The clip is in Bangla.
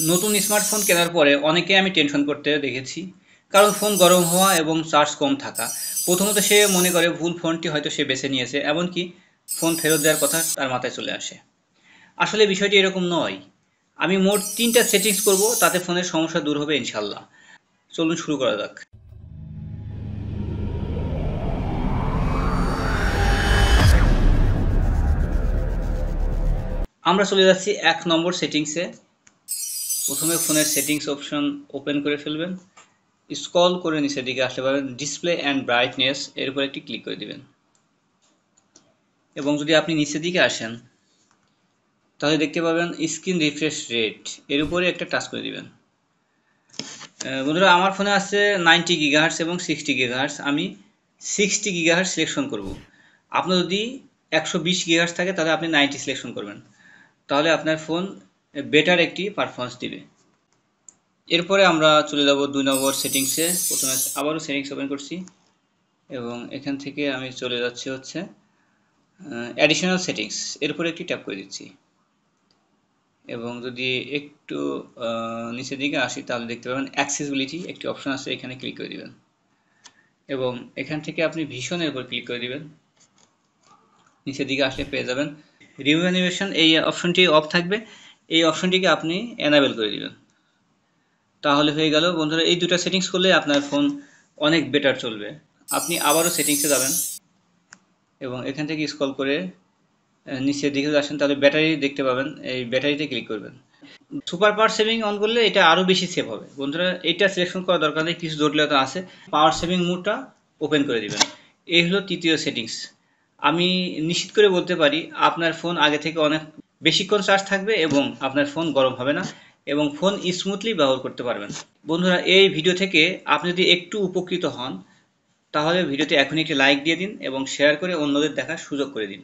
নতুন স্মার্টফোন কেনার পরে অনেকে আমি টেনশন করতে দেখেছি, কারণ ফোন গরম হওয়া এবং চার্জ কম থাকা। প্রথমত সে মনে করে ভুল ফোনটি হয়তো সে বেছে নিয়েছে, এমনকি ফোন ফেরত দেওয়ার কথা তার মাথায় চলে আসে। আসলে বিষয়টি এরকম নয়। আমি মোট 3টা সেটিংস করব, তাতে ফোনের সমস্যা দূর হবে ইনশাল্লাহ। চলুন শুরু করা যাক। আমরা চলে যাচ্ছি 1 নম্বর সেটিংসে। প্রথমে ফোনের সেটিংস অপশন ওপেন করে ফেলবেন। স্ক্রল করে নিচের দিকে আসতে পারেন, ডিসপ্লে অ্যান্ড ব্রাইটনেস এর উপর একটি ক্লিক করে দিবেন। এবং যদি আপনি নিচের দিকে আসেন, তাহলে দেখতে পাবেন স্ক্রিন রিফ্রেশ রেট, এর উপরে একটা টাচ করে দিবেন। বন্ধুরা, আমার ফোনে আছে 90 গিগাহার্টজ এবং 60 গিগাহার্টজ। আমি 60 গিগাহার্টজ সিলেকশন করব। আপনার যদি 120 গিগাহার্টজ থাকে তাহলে আপনি 90 সিলেকশন করবেন, তাহলে আপনার ফোন বেটার একটি পারফরমেন্স দিবে। এরপরে আমরা চলে যাব 2 নম্বর সেটিংসে। প্রথমে আবারও সেটিংস ওপেন করছি এবং এখান থেকে আমি চলে যাচ্ছি হচ্ছে অ্যাডিশনাল সেটিংস, এর উপরে একটি ট্যাপ করে দিচ্ছি। এবং যদি একটু নিচের দিকে আসি, তাহলে দেখতে পাবেন অ্যাক্সেসিবিলিটি একটি অপশন আছে, এখানে ক্লিক করে দিবেন। এবং এখান থেকে আপনি ভিশনের উপর ক্লিক করে দিবেন। নিচের দিকে আসলে পেয়ে যাবেন রিভিউ অ্যানিমেশন, এই অপশনটি অফ থাকবে, এই অপশনটিকে আপনি এনাবেল করে দিবেন। তাহলে হয়ে গেল বন্ধুরা, এই দুটো সেটিংস করলে আপনার ফোন অনেক বেটার চলবে। আপনি আবারও সেটিংসে যাবেন এবং এখান থেকে স্ক্রল করে নিচের দিকে আসেন, তাহলে ব্যাটারি দেখতে পাবেন, এই ব্যাটারিতে ক্লিক করবেন। সুপার পাওয়ার সেভিং অন করলে এটা আরও বেশি সেভ হবে। বন্ধুরা, এটা সিলেকশন করা দরকার নেই, কিছু জটিলতা আছে। পাওয়ার সেভিং মোডটা ওপেন করে দিবেন। এই হলো তৃতীয় সেটিংস। আমি নিশ্চিত করে বলতে পারি আপনার ফোন আগে থেকে অনেক বেশিক্ষণ চার্জ থাকবে এবং আপনার ফোন গরম হবে না এবং ফোন স্মুথলি ব্যবহার করতে পারবেন। বন্ধুরা, এই ভিডিও থেকে আপনি যদি একটু উপকৃত হন, তাহলে ভিডিওতে এখনই একটি লাইক দিয়ে দিন এবং শেয়ার করে অন্যদের দেখার সুযোগ করে দিন।